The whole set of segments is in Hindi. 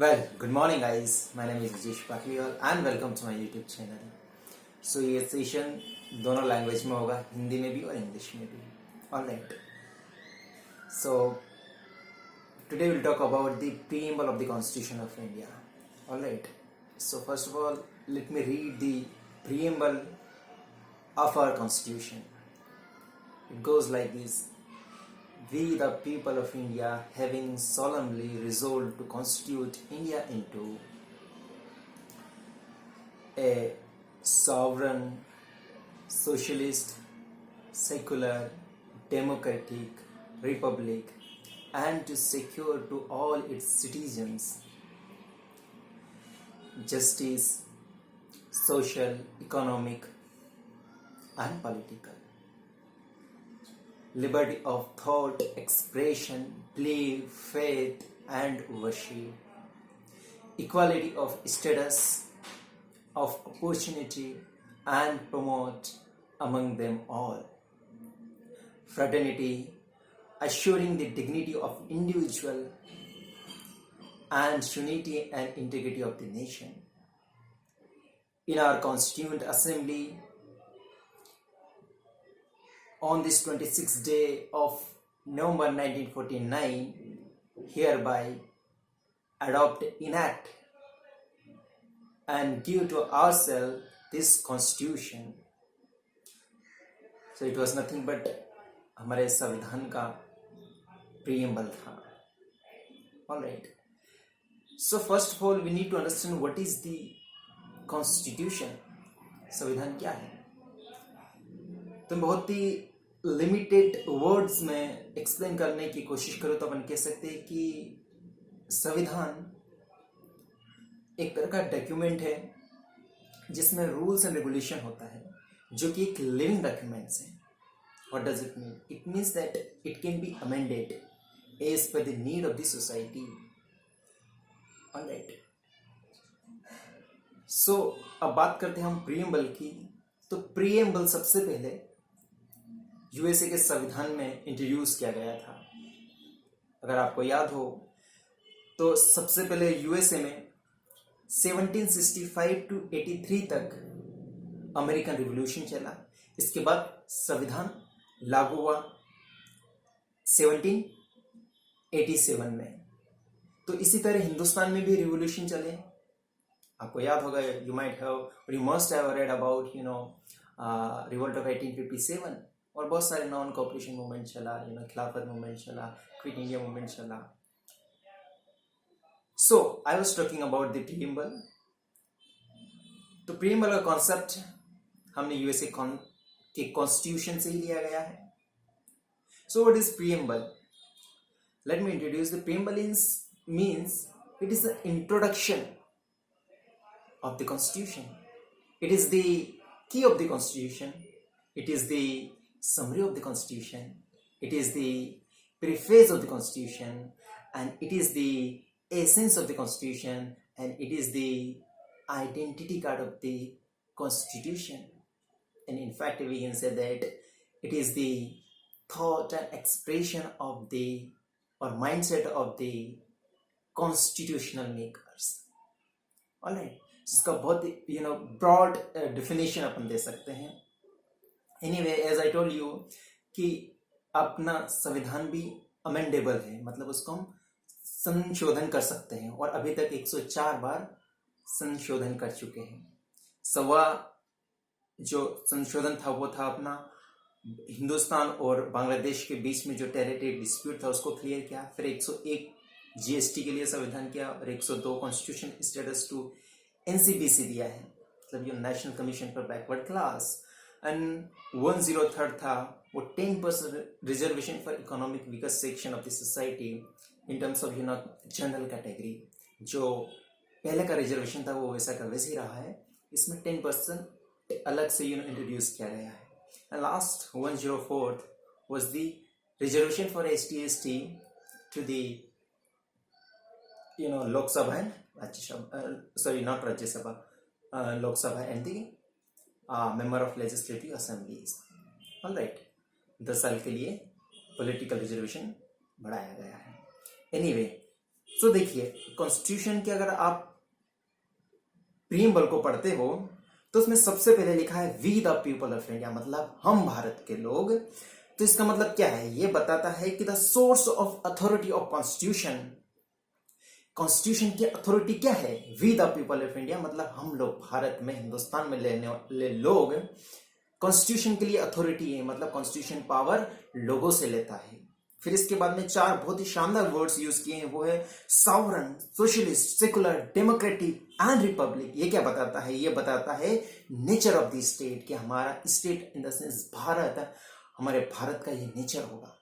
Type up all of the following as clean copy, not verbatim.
Well, good morning guys. My name is Rajesh Pakliwal and welcome to my YouTube channel. So ये सेशन दोनों लैंग्वेज में होगा, हिंदी में भी और इंग्लिश में भी. Alright. So today we'll talk about the preamble of the Constitution of India. Alright. So first of all, let me read the preamble of our Constitution. It goes like this. We, the people of India, having solemnly resolved to constitute India into a sovereign, socialist, secular, democratic republic, and to secure to all its citizens justice, social, economic, and political, liberty of thought, expression, belief, faith, and worship, equality of status, of opportunity, and promote among them all fraternity, assuring the dignity of individual and unity and integrity of the nation. In our Constituent Assembly, on this 26th day of November 1949, hereby adopt, enact, and give to ourselves this Constitution. So it was nothing but हमारे संविधान का preamble था. Alright. So first of all, we need to understand what is the Constitution. संविधान क्या है? तो बहुत ही लिमिटेड वर्ड्स में एक्सप्लेन करने की कोशिश करो तो अपन कह सकते हैं कि संविधान एक तरह का डॉक्यूमेंट है जिसमें रूल्स एंड रेगुलेशन होता है, जो कि एक लिविंग डॉक्यूमेंट्स है. What does it mean? It means that it can be amended as per the need of the society. Alright. So अब बात करते हैं हम प्रीएम्बल की. तो प्रीएम्बल सबसे पहले यूएसए के संविधान में इंट्रोड्यूस किया गया था. अगर आपको याद हो तो सबसे पहले यूएसए में 1765 to 83 तक अमेरिकन रिवॉल्यूशन चला. इसके बाद संविधान लागू हुआ 1787 में. तो इसी तरह हिंदुस्तान में भी रिवॉल्यूशन चले. आपको याद होगा, you might have, you must have read about revolt of 1857. और बहुत सारे नॉन कॉपरेशन मूवमेंट चला, खिलाफत मूवमेंट चला, क्विट इंडिया मूवमेंट चला. So I was talking about the preamble. तो प्रीएम्बल का कॉन्सेप्ट हमने यूएसए के कॉन्स्टिट्यूशन से ही लिया गया है. So what is preamble? Let me introduce the preamble. Means it is the introduction of the Constitution. It is the key of the Constitution. It is the summary of the Constitution. It is the preface of the Constitution, and it is the essence of the Constitution, and it is the identity card of the Constitution. And in fact, we can say that it is the thought and expression of the or mindset of the constitutional makers. All right. इसका बहुत ब्रॉड डिफिनेशन अपन दे सकते हैं. Anyway, as I told you कि अपना संविधान भी अमेंडेबल है, मतलब उसको हम संशोधन कर सकते हैं, और अभी तक 104 बार संशोधन कर चुके हैं. सवा जो संशोधन था वो था अपना हिंदुस्तान और बांग्लादेश के बीच में जो टेरिटरी डिस्प्यूट था उसको क्लियर किया. फिर 101 जीएसटी के लिए संविधान किया, और 102 कॉन्स्टिट्यूशन स्टेटस टू एनसीबीसी दिया है, मतलब national commission for backward class. And 103 था वो 10% reservation for economic weaker section of the society in terms of general category. जो पहले का रिजर्वेशन था वो वैसा का वैसे ही रहा है. इसमें 10% अलग से इंट्रोड्यूस किया गया है. And last 104 was the reservation for ST/ST to the Lok Sabha and Rajya Sabha, sorry, not Rajya Sabha, Lok Sabha and the member of legislative assemblies. All right. 10 साल के लिए पॉलिटिकल रिजर्वेशन बढ़ाया गया है. एनीवे, सो देखिए, कॉन्स्टिट्यूशन के अगर आप प्रीएम्बल को पढ़ते हो तो उसमें सबसे पहले लिखा है we the people of India, मतलब हम भारत के लोग। तो इसका मतलब क्या है? ये बताता है कि the source of authority of constitution, constitution की अथॉरिटी क्या है? We the people of India, मतलब हम लोग भारत में, हिंदुस्तान में लेने वाले लोग कॉन्स्टिट्यूशन के लिए अथॉरिटी है, मतलब कॉन्स्टिट्यूशन पावर लोगों से लेता है। फिर इसके बाद में चार बहुत ही शानदार वर्ड्स यूज किए हैं, वो है sovereign, socialist, secular, democratic and Republic. ये क्या बताता है? ये बताता है नेचर ऑफ द स्टेट, कि हमारा state in the sense Bharat, हमारे भारत का ये नेचर होगा।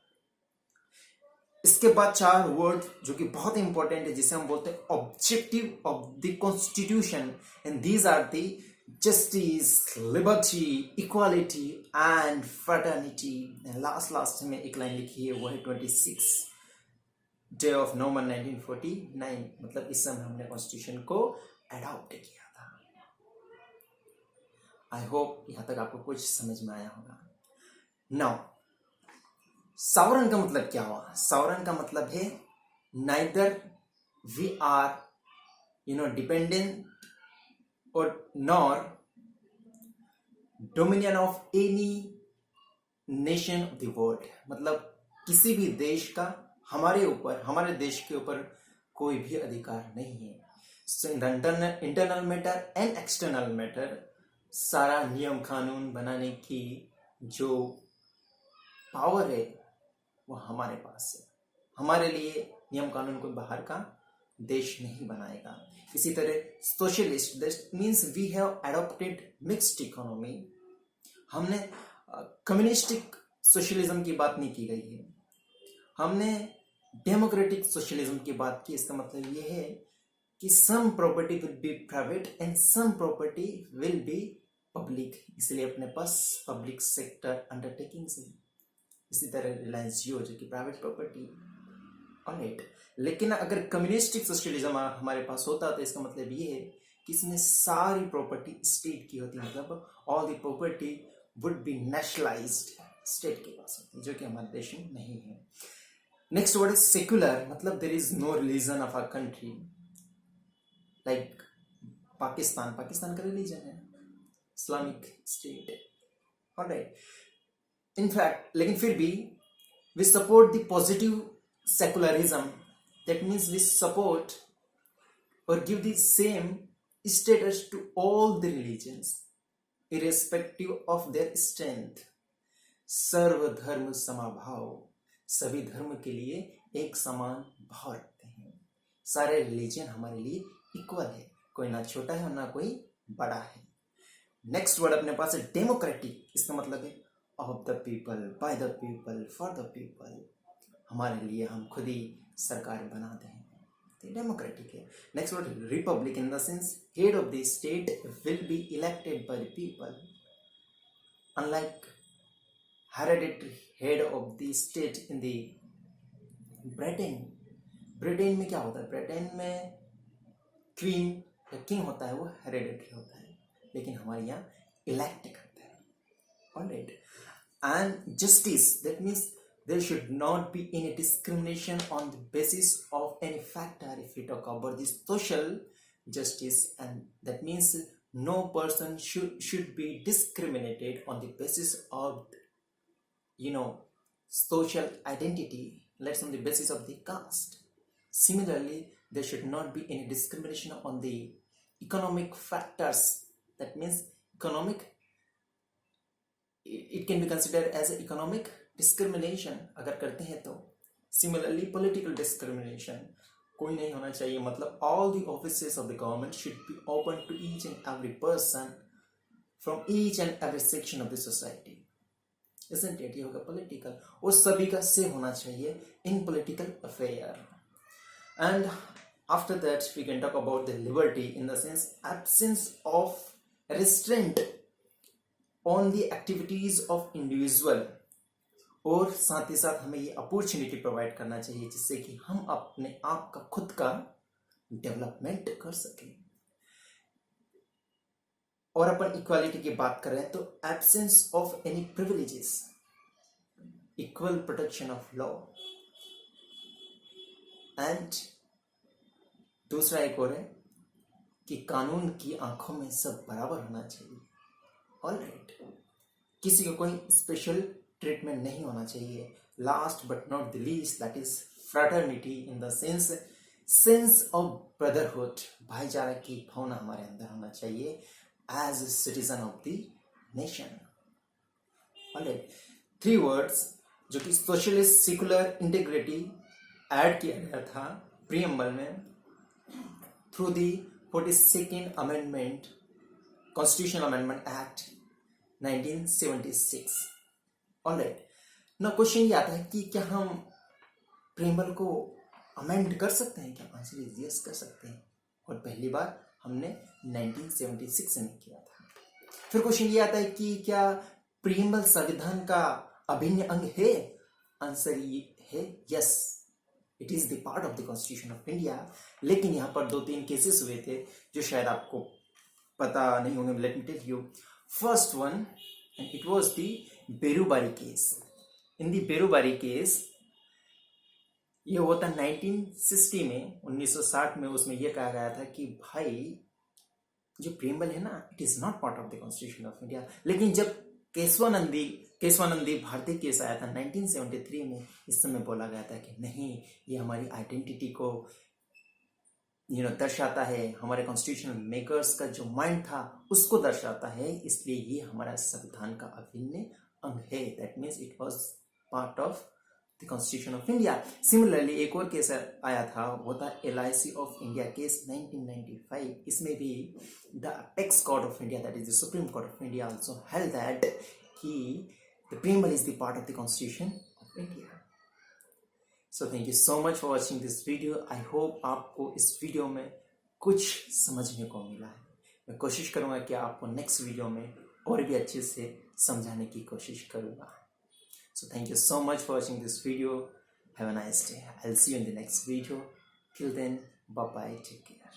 इसके बाद चार वर्ड जो कि बहुत इंपॉर्टेंट है, जिसे हम बोलते हैं objective of the constitution, and these are the justice, liberty, equality and fraternity. Last में एक लाइन लिखी है, वो है 26 डे ऑफ नवंबर 1949, मतलब इस समय हमने कॉन्स्टिट्यूशन को अडॉप्ट किया था। आई होप यहां तक आपको कुछ समझ में आया होगा। नाउ सॉवरन का मतलब क्या हुआ? सॉवरन का मतलब है नाइदर वी आर डिपेंडेंट और nor dominion of any nation of the world, मतलब किसी भी देश का हमारे ऊपर, हमारे देश के ऊपर कोई भी अधिकार नहीं है। Internal matter and external matter, सारा नियम कानून बनाने की जो पावर है वो हमारे पास है। हमारे लिए नियम कानून को बाहर का देश नहीं बनाएगा। इसी तरह socialist, that means we have adopted mixed economy. हमने कम्युनिस्टिक सोशलिज्म की बात नहीं की गई है, हमने डेमोक्रेटिक सोशलिज्म की बात की। इसका मतलब ये है कि sum property will be private and sum property will be public, इसलिए अपने पास पब्लिक सेक्टर अंडरटेकिंग्स है। इसी तरह रिलायंस जियो जो कि प्राइवेट प्रॉपर्टी, ऑलराइट। लेकिन अगर कम्युनिस्टिक सोशलिज्म हमारे पास होता तो इसका मतलब ये है कि इसमें सारी प्रॉपर्टी स्टेट की होती, मतलब all the property would be nationalised, state के पास होती, जो कि हमारे देश में नहीं है। नेक्स्ट वर्ड इज सेक्युलर, मतलब there is no religion of a country, like Pakistan का रिलीजन है इस्लामिक स्टेट, ऑलराइट। इनफैक्ट लेकिन फिर भी we support the positive secularism, that means we support or give the same status to all the religions irrespective of their strength। सर्वधर्म समभाव, सभी धर्म के लिए एक समान भाव रखते हैं। सारे रिलीजन हमारे लिए इक्वल है, कोई ना छोटा है और ना कोई बड़ा है। नेक्स्ट वर्ड अपने पास है डेमोक्रेटिक, इसका मतलब है of the people, by the people, for the people, हमारे लिए हम खुद ही सरकार बनाते हैं, तो डेमोक्रेटिक है। Next word Republic, in the sense head of the state will be elected by the people, unlike hereditary head of the state in the Britain में क्या होता है? ब्रिटेन में क्वीन या किंग होता है, वो हेरेडिटरी होता है, लेकिन हमारे यहाँ इलेक्ट करते हैं, alright. And justice, that means there should not be any discrimination on the basis of any factor. If we talk about this social justice, and that means no person should be discriminated on the basis of social identity, let's on the basis of the caste. Similarly, there should not be any discrimination on the economic factors, that means economic, it can be considered as economic discrimination अगर करते हैं तो। Similarly, political discrimination कोई नहीं होना चाहिए, मतलब all the offices of the government should be open to each and every person from each and every section of the society, isn't it? ये होगा political, और सभी का say होना चाहिए in political affair। And after that we can talk about the liberty, in the sense absence of restraint on the activities of individual, और साथ ही साथ हमें ये अपॉर्चुनिटी प्रोवाइड करना चाहिए जिससे कि हम अपने आप का खुद का डेवलपमेंट कर सकें। और अपन इक्वालिटी की बात कर रहे हैं तो absence of any privileges, equal protection of law and दूसरा एक और है कि कानून की आंखों में सब बराबर होना चाहिए। ऑलराइट, किसी को कोई स्पेशल ट्रीटमेंट नहीं होना चाहिए। Last but not the least, that is fraternity in the sense of brotherhood. भाईचारा की भावना हमारे अंदर होना चाहिए as a citizen of the nation. Alright, 3 words जो कि सोशलिस्ट सेकुलर इंटीग्रिटी ऐड किया गया था प्रीएम्बल में through the 42nd amendment, constitutional amendment act 1976। Alright, ना क्वेश्चन ये आता है कि क्या हम प्रीएम्बल को अमेंड कर सकते हैं? क्या? आंसर इज यस, कर सकते हैं। और पहली बार हमने 1976 में किया था। फिर क्वेश्चन ये आता है कि क्या प्रीएम्बल संविधान का अभिन्न अंग है? आंसर ये है yes, it is the part of the constitution of India. लेकिन यहाँ पर 2-3 केसेस हुए थे जो शायद आपको पता नहीं होंगे। Let me tell you. First one, and it was the Berubari case. In the Berubari case ये हुआ था 1960 में, 1960 में। उसमें यह कहा गया था कि भाई जो प्रीएम्बल है ना, it is not part of the constitution of India. लेकिन जब केशवानंदी भारती केस आया था 1973 में, इस समय बोला गया था कि नहीं, ये हमारी आइडेंटिटी को दर्शाता है, हमारे कॉन्स्टिट्यूशनल मेकर्स का जो माइंड था उसको दर्शाता है, इसलिए ये हमारा संविधान का अभिन्न अंग है। That means it was part of the constitution of India. Similarly एक और केस आया था, वो था LIC ऑफ इंडिया केस 1995। इसमें भी the apex court of India, that is the supreme court of India, also held that कि the preamble is the part of the constitution of India. So thank you so much for watching this video. I hope आपको इस वीडियो में कुछ समझने को मिला है। मैं कोशिश करूंगा कि आपको नेक्स्ट वीडियो में और भी अच्छे से समझाने की कोशिश करूंगा। So thank you so much for watching this video. Have a nice day. I'll see you in the next video. Till then, bye bye. Take care.